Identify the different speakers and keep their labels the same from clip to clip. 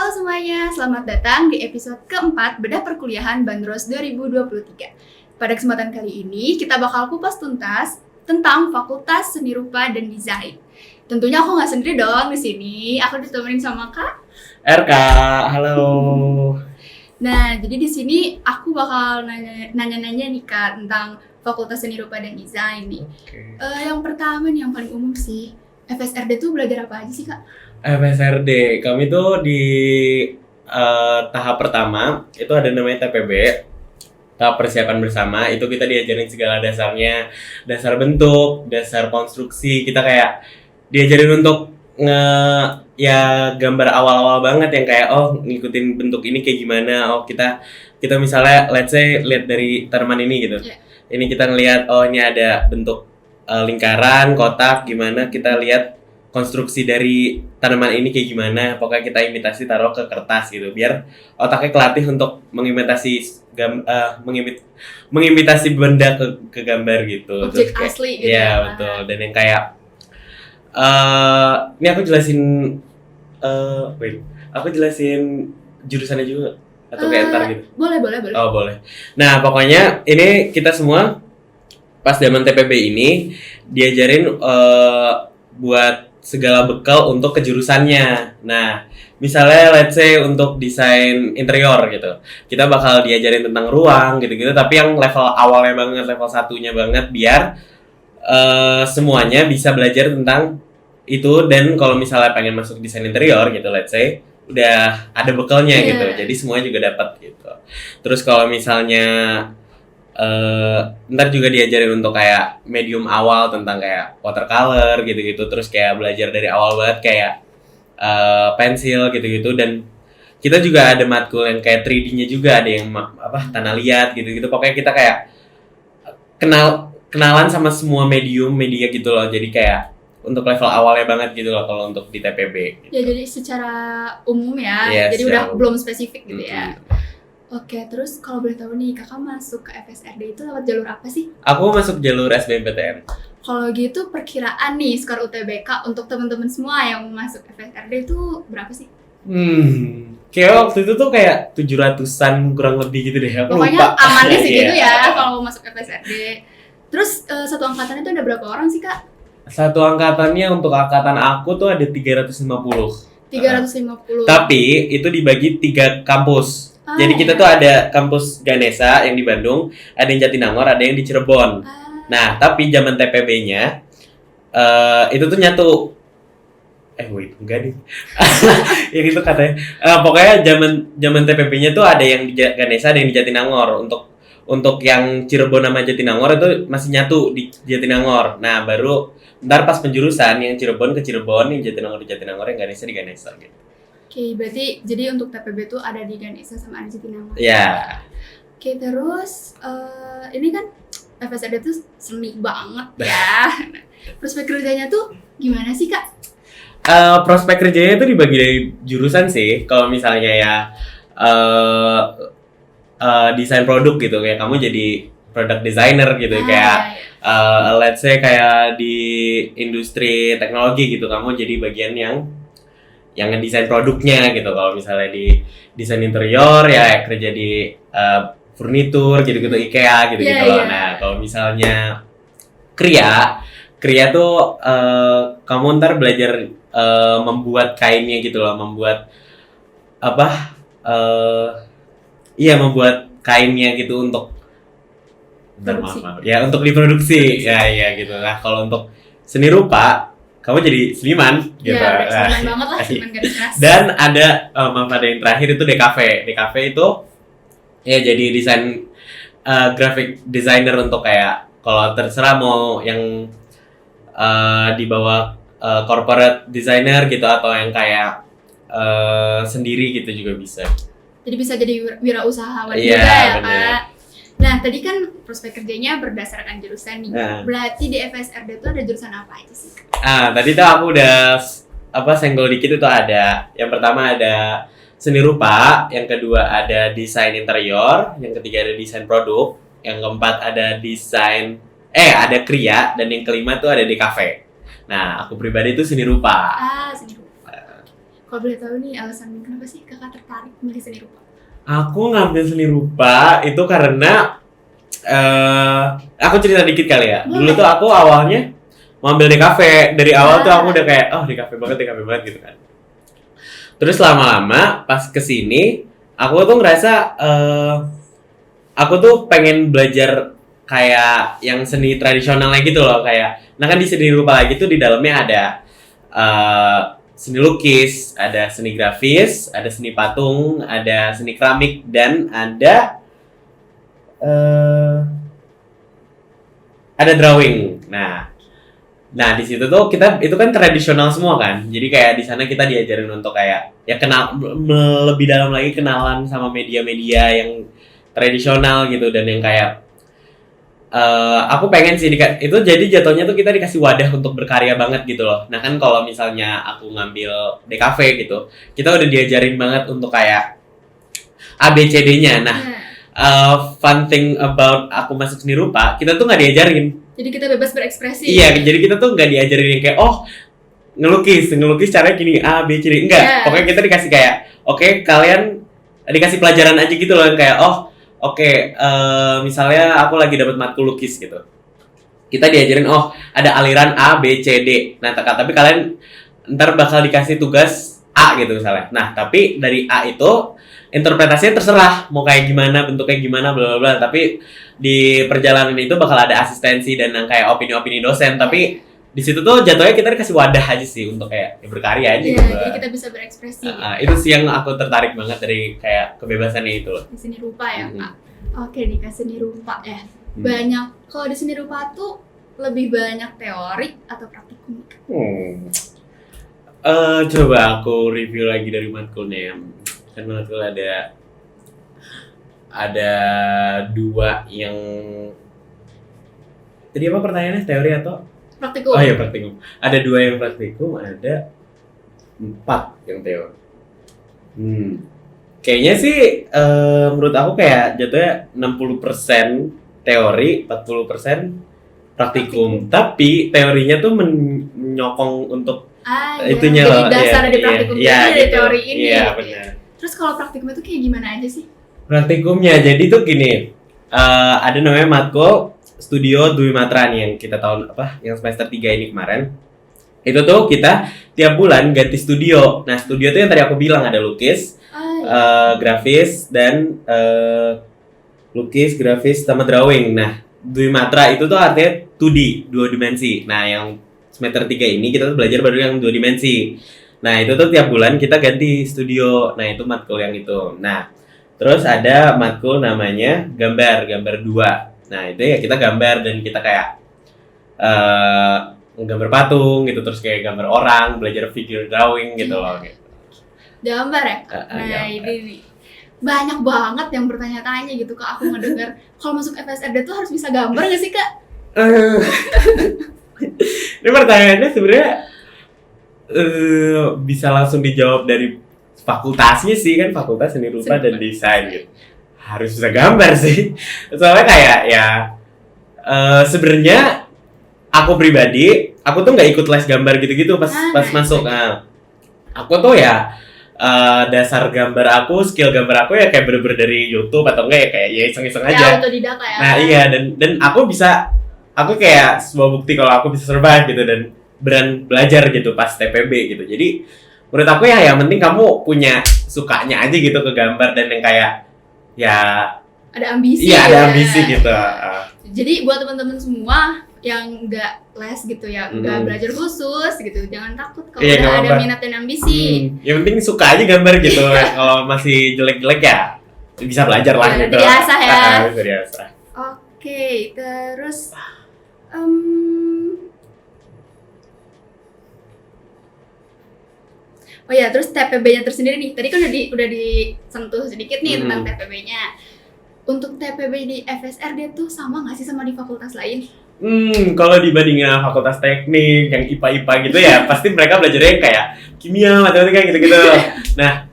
Speaker 1: Halo semuanya, selamat datang di episode keempat Bedah Perkuliahan Bandros 2023. Pada kesempatan kali ini, kita bakal kupas tuntas tentang Fakultas Seni Rupa dan Desain. Tentunya aku nggak sendiri dong di sini. Aku ditemenin sama Kak
Speaker 2: RK, halo.
Speaker 1: Nah, jadi di sini aku bakal nanya-nanya nih Kak tentang Fakultas Seni Rupa dan Desain nih. Yang pertama nih, yang paling umum sih, FSRD tuh belajar apa aja sih Kak?
Speaker 2: FSRD, kami tuh di tahap pertama itu ada namanya TPB, tahap persiapan bersama. Itu kita diajarin segala dasarnya, dasar bentuk, dasar konstruksi. Kita kayak diajarin untuk gambar awal-awal banget yang kayak ngikutin bentuk ini kayak gimana. Kita misalnya let's say lihat dari tanaman ini gitu.
Speaker 1: Yeah.
Speaker 2: Ini kita ngelihat ini ada bentuk lingkaran, kotak, gimana kita lihat konstruksi dari tanaman ini kayak gimana. Pokoknya kita imitasi taruh ke kertas gitu biar otaknya kelatih untuk mengimitasi mengimitasi benda ke gambar gitu.
Speaker 1: Objek asli gitu.
Speaker 2: Ya betul. Dan yang kayak ini aku jelasin jurusannya juga atau kayak ntar gitu.
Speaker 1: Boleh.
Speaker 2: Oh boleh. Nah pokoknya ini kita semua pas zaman TPB ini diajarin buat segala bekal untuk kejurusannya. Nah, misalnya let's say untuk desain interior gitu. Kita bakal diajarin tentang ruang gitu-gitu, tapi yang level awalnya banget, level satunya banget biar semuanya bisa belajar tentang itu. Dan kalau misalnya pengen masuk desain interior gitu, let's say udah ada bekalnya gitu. Jadi semuanya juga dapat gitu. Terus kalau misalnya ntar juga diajarin untuk kayak medium awal tentang kayak watercolor gitu-gitu, terus kayak belajar dari awal banget kayak pensil gitu-gitu. Dan kita juga ada matkul yang kayak 3D-nya juga, ada yang tanah liat gitu-gitu. Pokoknya kita kayak kenalan sama semua media gitu loh. Jadi kayak untuk level awalnya banget gitu loh kalau untuk di TPB gitu.
Speaker 1: Ya jadi secara umum ya, jadi udah belum spesifik gitu ya. Oke, terus kalau boleh tahu nih, kakak masuk ke FSRD itu lewat jalur apa sih?
Speaker 2: Aku masuk jalur SBMPTN.
Speaker 1: Kalau gitu perkiraan nih skor UTBK untuk teman-teman semua yang mau masuk FSRD itu berapa sih?
Speaker 2: Kayak waktu itu tuh kayak 700-an kurang lebih gitu deh. Aku
Speaker 1: pokoknya
Speaker 2: lupa.
Speaker 1: Amannya sih gitu ya kalau masuk FSRD. Terus satu angkatan itu ada berapa orang sih kak?
Speaker 2: Satu angkatannya untuk angkatan aku tuh ada 350.
Speaker 1: 350.
Speaker 2: Tapi itu dibagi 3 kampus. Jadi kita tuh ada kampus Ganesha yang di Bandung, ada yang Jatinangor, ada yang di Cirebon. Nah, tapi zaman TPB-nya itu tuh nyatu. Enggak deh. Yang itu katanya. Pokoknya zaman TPB-nya tuh ada yang di Ganesha, ada yang di Jatinangor. Untuk yang Cirebon sama Jatinangor itu masih nyatu di Jatinangor. Nah, baru ntar pas penjurusan yang Cirebon ke Cirebon, yang Jatinangor di Jatinangor, yang Ganesha di Ganesha gitu.
Speaker 1: Oke, berarti jadi untuk TPB tuh ada di Ganesha sama di Jatinangor.
Speaker 2: Iya.
Speaker 1: Oke, terus ini kan FSRD tuh seni banget ya. Prospek kerjanya tuh gimana sih kak?
Speaker 2: Prospek kerjanya itu dibagi dari jurusan sih. Kalau misalnya ya desain produk gitu, kayak kamu jadi product designer gitu, kayak let's say kayak di industri teknologi gitu, kamu jadi bagian yang ngedesain produknya gitu. Kalau misalnya di desain interior ya kerja di furnitur gitu-gitu, IKEA gitu-gitu loh. Nah, kalau misalnya Kria tuh kamu ntar belajar membuat kainnya gitu loh, membuat membuat kainnya gitu untuk untuk diproduksi. Ya gitu. Nah, kalau untuk seni rupa kamu jadi seniman gitu.
Speaker 1: Ya, seniman banget lah, seniman garis keras.
Speaker 2: Dan ada ada yang terakhir itu DKV. DKV itu ya jadi desain graphic designer untuk kayak kalau terserah mau yang di bawah corporate designer gitu atau yang kayak sendiri gitu juga bisa.
Speaker 1: Jadi bisa jadi wirausahawan juga ya Kak. Nah, tadi kan prospek kerjanya berdasarkan jurusan nih. Berarti di FSRD itu ada jurusan apa aja sih?
Speaker 2: Tadi tuh aku udah senggol dikit itu ada. Yang pertama ada seni rupa, yang kedua ada desain interior, yang ketiga ada desain produk, yang keempat ada ada Kria, dan yang kelima tuh ada DKV. Nah, aku pribadi itu seni rupa.
Speaker 1: Seni rupa. Kalau boleh tahu nih alasan kenapa sih kakak tertarik milih seni rupa?
Speaker 2: Aku ngambil seni rupa itu karena aku cerita dikit kali ya.
Speaker 1: Boleh.
Speaker 2: Dulu tuh aku awalnya mau ambil DKV. Dari awal tuh
Speaker 1: Ah.
Speaker 2: aku udah kayak DKV banget gitu kan. Terus lama-lama pas kesini aku tuh ngerasa aku tuh pengen belajar kayak yang seni tradisionalnya gitu loh, kayak nah kan di seni rupa lagi tuh di dalamnya ada seni lukis, ada seni grafis, ada seni patung, ada seni keramik, dan ada drawing. Nah di situ tuh kita itu kan tradisional semua kan. Jadi kayak di sana kita diajarin untuk kayak ya kenal lebih dalam lagi, kenalan sama media-media yang tradisional gitu, dan yang kayak aku pengen sih itu jadi jatuhnya tuh kita dikasih wadah untuk berkarya banget gitu loh. Nah kan kalau misalnya aku ngambil DKV gitu, kita udah diajarin banget untuk kayak ABCD-nya. Nah, fun thing about aku masuk seni rupa, kita tuh nggak diajarin.
Speaker 1: Jadi kita bebas berekspresi.
Speaker 2: Iya, jadi kita tuh nggak diajarin yang kayak ngelukis caranya gini A B C D, enggak.
Speaker 1: Yeah.
Speaker 2: Pokoknya kita dikasih kayak kalian dikasih pelajaran aja gitu loh, kayak misalnya aku lagi dapat matkul lukis gitu. Kita diajarin ada aliran A B C D. Nah, tapi kalian ntar bakal dikasih tugas A gitu misalnya. Nah, tapi dari A itu interpretasinya terserah mau kayak gimana, bentuknya gimana, bla bla bla. Tapi di perjalanan itu bakal ada asistensi dan yang kayak opini-opini dosen. Tapi di situ tuh jatuhnya kita dikasih wadah aja sih untuk kayak berkarya aja
Speaker 1: Iya,
Speaker 2: gitu.
Speaker 1: jadi kita bisa berekspresi.
Speaker 2: Itu sih yang aku tertarik banget dari kayak kebebasannya itu loh.
Speaker 1: Di seni rupa ya,
Speaker 2: Mhm.
Speaker 1: Kak. Oke nih, Kak, seni rupa ya. Banyak, kalau di seni rupa tuh lebih banyak teori atau praktikum?
Speaker 2: Coba aku review lagi dari matkulnya. Kan matkul ada dua yang tadi apa pertanyaannya, teori atau
Speaker 1: Praktikum.
Speaker 2: Oh iya, praktikum. Ada 2 yang praktikum, ada 4 yang teori. Kayaknya sih menurut aku kayak jatuhnya 60% teori, 40% praktikum. Tapi teorinya tuh menyokong untuk itunya
Speaker 1: jadi
Speaker 2: loh.
Speaker 1: dasar dari praktikum itu dari
Speaker 2: gitu.
Speaker 1: teori ini.
Speaker 2: Iya,
Speaker 1: gitu ya.
Speaker 2: benar.
Speaker 1: Terus kalau praktikum itu kayak gimana aja sih?
Speaker 2: Praktikumnya jadi tuh gini, ada namanya matkul Studio Dwi Matra nih yang kita yang semester 3 ini kemarin. Itu tuh kita tiap bulan ganti studio. Nah, studio tuh yang tadi aku bilang ada lukis, grafis, dan lukis, grafis, sama drawing. Nah, Dwi Matra itu tuh artinya 2D, 2 dimensi. Nah, yang semester 3 ini kita tuh belajar baru yang 2 dimensi. Nah, itu tuh tiap bulan kita ganti studio. Nah, itu matkul yang itu. Nah, terus ada matkul namanya gambar 2. Nah, itu ya kita gambar dan kita kayak gambar patung gitu, terus kayak gambar orang, belajar figure drawing gitu loh. Gitu.
Speaker 1: Gambar ya? Nah,
Speaker 2: Gambar.
Speaker 1: ini nih. Banyak banget yang bertanya-tanya gitu, Kak. Aku ngedenger kalau masuk FSRD tuh harus bisa gambar nggak sih, Kak?
Speaker 2: Ini pertanyaannya sebenarnya bisa langsung dijawab dari fakultasnya sih, kan fakultas seni rupa dan desain gitu. Harus bisa gambar sih. Soalnya kayak sebenarnya aku pribadi, aku tuh nggak ikut les gambar gitu-gitu pas masuk. Nah, aku tuh ya dasar gambar aku, skill gambar aku ya kayak bener-bener dari YouTube atau enggak ya kayak iseng-iseng aja.
Speaker 1: Ya, autodidak ya.
Speaker 2: Nah iya, dan aku kayak sebuah bukti kalau aku bisa survive gitu dan belajar gitu pas TPB gitu. Jadi menurut aku ya yang penting kamu punya sukanya aja gitu ke gambar dan yang kayak ya
Speaker 1: ada ambisi.
Speaker 2: Iya, ada
Speaker 1: ya.
Speaker 2: ambisi gitu.
Speaker 1: Jadi buat teman-teman semua yang nggak les gitu ya, nggak belajar khusus gitu, jangan takut kalau
Speaker 2: Iya,
Speaker 1: udah
Speaker 2: nggak
Speaker 1: ada
Speaker 2: apa-apa.
Speaker 1: minat dan ambisi.
Speaker 2: Yang penting suka aja gambar gitu. Kalau masih jelek-jelek ya bisa belajar lah
Speaker 1: Ya,
Speaker 2: gitu.
Speaker 1: diasah ya.
Speaker 2: Bisa diasah.
Speaker 1: Oke, terus oh ya, terus TPB-nya tersendiri nih. Tadi kan udah disentuh sedikit nih tentang TPB-nya. Untuk TPB di FSR dia tuh sama nggak sih sama di fakultas lain?
Speaker 2: Kalau dibandingin sama fakultas teknik yang IPA gitu ya, pasti mereka belajarnya kayak kimia, matematika gitu-gitu. Nah,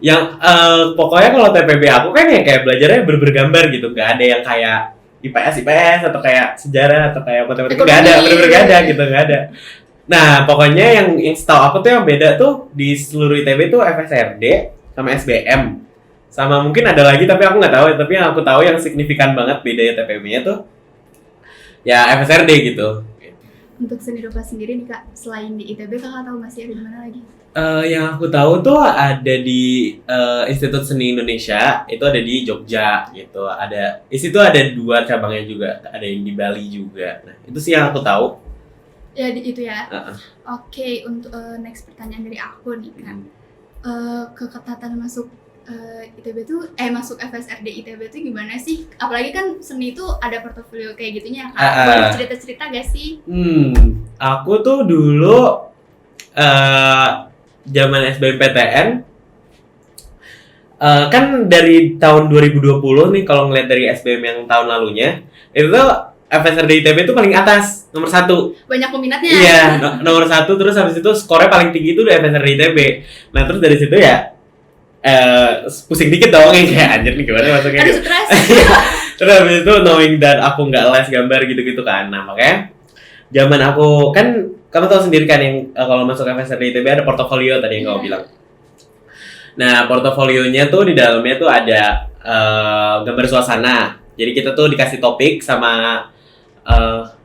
Speaker 2: yang pokoknya kalau TPB aku kan ya kayak belajarnya bergambar gitu, nggak ada yang kayak IPS atau kayak sejarah atau kayak matematika, nggak ada, bener-bener nggak ada gitu, nggak ada. Nah, pokoknya yang setahu aku tuh yang beda tuh di seluruh ITB tuh FSRD sama SBM. Sama mungkin ada lagi tapi aku nggak tahu. Tapi yang aku tahu yang signifikan banget bedanya TPB-nya tuh ya FSRD gitu.
Speaker 1: Untuk seni rupa sendiri nih Kak, selain di ITB Kakak tahu masih ada di mana lagi?
Speaker 2: Yang aku tahu tuh ada di Institut Seni Indonesia, itu ada di Jogja gitu. Di situ ada 2 cabangnya juga, ada yang di Bali juga. Nah, itu sih yang aku tahu.
Speaker 1: Ya itu ya.
Speaker 2: Uh-uh.
Speaker 1: Oke, untuk next pertanyaan dari aku nih Kak. Keketatan masuk ITB tuh masuk FSRD ITB tuh gimana sih? Apalagi kan seni itu ada portofolio kayak gitunya Kak. Boleh cerita-cerita gak sih?
Speaker 2: Aku tuh dulu zaman SBMPTN kan dari tahun 2020 nih kalau ngeliat dari SBM yang tahun lalunya itu tuh FSRD ITB itu paling atas, nomor 1.
Speaker 1: Banyak peminatnya.
Speaker 2: Iya, nomor 1, terus habis itu skornya paling tinggi itu di FSRD ITB. Nah, terus dari situ ya pusing dikit dong, kayak anjir nih gimana masuknya.
Speaker 1: Ada stres.
Speaker 2: Terus habis itu knowing that aku nggak les gambar gitu-gitu kan. Nah, makanya zaman aku kan kamu tahu sendiri kan yang kalau masuk FSRD ITB ada portofolio tadi yang kamu bilang. Nah, portofolionya tuh di dalamnya tuh ada gambar suasana. Jadi kita tuh dikasih topik sama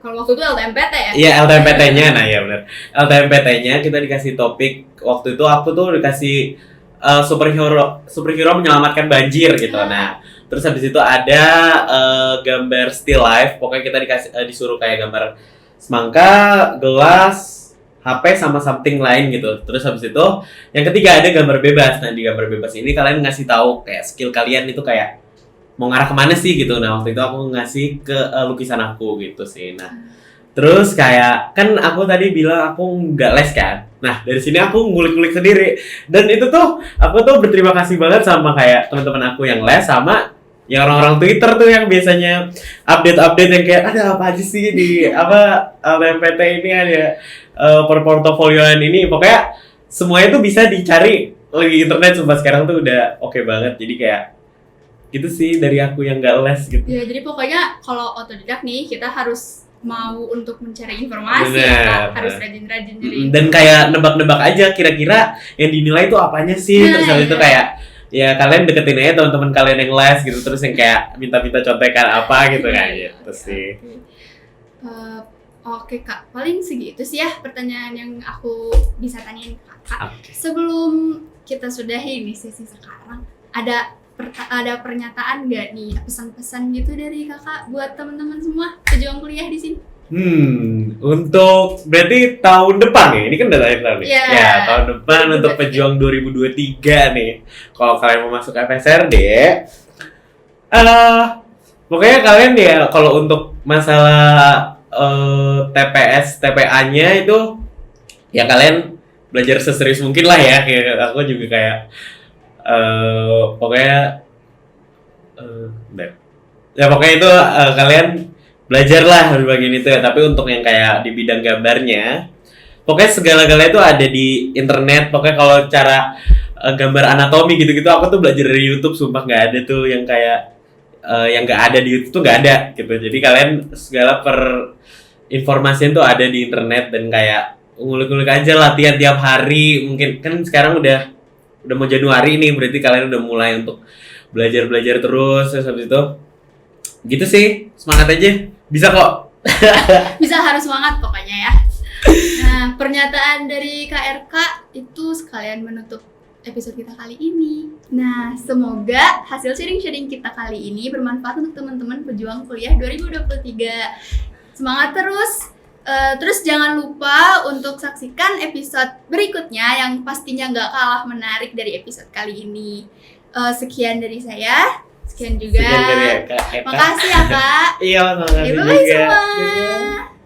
Speaker 1: kalau waktu itu LTMPT ya?
Speaker 2: Iya, LTMPT-nya. Nah, ya benar. LTMPT-nya kita dikasih topik. Waktu itu aku tuh dikasih superhero menyelamatkan banjir gitu. Nah, terus habis itu ada gambar still life. Pokoknya kita disuruh kayak gambar semangka, gelas, HP sama something lain gitu. Terus habis itu yang ketiga ada gambar bebas. Nah, di gambar bebas ini kalian ngasih tahu kayak skill kalian itu kayak mau ngarah kemana sih gitu. Nah, waktu itu aku ngasih ke lukisan aku gitu sih. Nah, terus kayak kan aku tadi bilang aku nggak les kan. Nah, dari sini aku ngulik-ngulik sendiri. Dan itu tuh aku tuh berterima kasih banget sama kayak teman-teman aku yang les sama yang orang-orang Twitter tuh yang biasanya update-update yang kayak ada apa aja sih di LMPT ini ada portofolioan ini. Pokoknya semuanya tuh bisa dicari lagi internet sumpah sekarang tuh udah oke banget. Jadi kayak gitu sih dari aku yang nggak les gitu.
Speaker 1: Ya, jadi pokoknya kalau otodidak nih kita harus mau untuk mencari informasi ya, harus rajin-rajin nyari.
Speaker 2: Dan kayak nebak-nebak aja kira-kira yang dinilai itu apanya sih. Terus habis itu kayak ya kalian deketin aja teman-teman kalian yang les gitu, terus yang kayak minta-minta contekan apa gitu kayak gitu sih.
Speaker 1: Oke Kak, paling segitu sih ya pertanyaan yang aku bisa tanyain ke Kakak. Sebelum kita sudahi nih sesi sekarang, ada pernyataan nggak nih, pesan-pesan gitu dari Kakak buat teman-teman semua pejuang kuliah di sini?
Speaker 2: Untuk berarti tahun depan ya, ini kan udah akhir tahun nih.
Speaker 1: Yeah.
Speaker 2: Ya, tahun depan untuk pejuang 2023 nih. Kalau kalian mau masuk FSRD, pokoknya kalian ya kalau untuk masalah TPS, TPA-nya itu ya kalian belajar seserius mungkin lah ya. Kayak aku juga kayak pokoknya itu kalian belajarlah di bagian itu ya. Tapi untuk yang kayak di bidang gambarnya, pokoknya segala-galanya itu ada di internet. Pokoknya kalau cara gambar anatomi gitu-gitu aku tuh belajar dari YouTube. Sumpah nggak ada tuh yang kayak yang nggak ada di YouTube tuh nggak ada gitu. Jadi kalian segala informasinya tuh ada di internet dan kayak ngulik-ngulik aja, latihan tiap hari. Mungkin kan sekarang udah mau Januari nih, berarti kalian udah mulai untuk belajar terus habis itu gitu sih, semangat aja, bisa kok.
Speaker 1: Bisa, harus semangat pokoknya ya. Nah, pernyataan dari KRK itu sekalian menutup episode kita kali ini. Nah, semoga hasil sharing-sharing kita kali ini bermanfaat untuk teman-teman pejuang kuliah 2023. Semangat terus. Terus jangan lupa untuk saksikan episode berikutnya yang pastinya nggak kalah menarik dari episode kali ini. Sekian dari saya, sekian juga.
Speaker 2: Sekian dari Kak.
Speaker 1: Makasih ya Kak.
Speaker 2: Iya, makasih juga.
Speaker 1: Bye semua.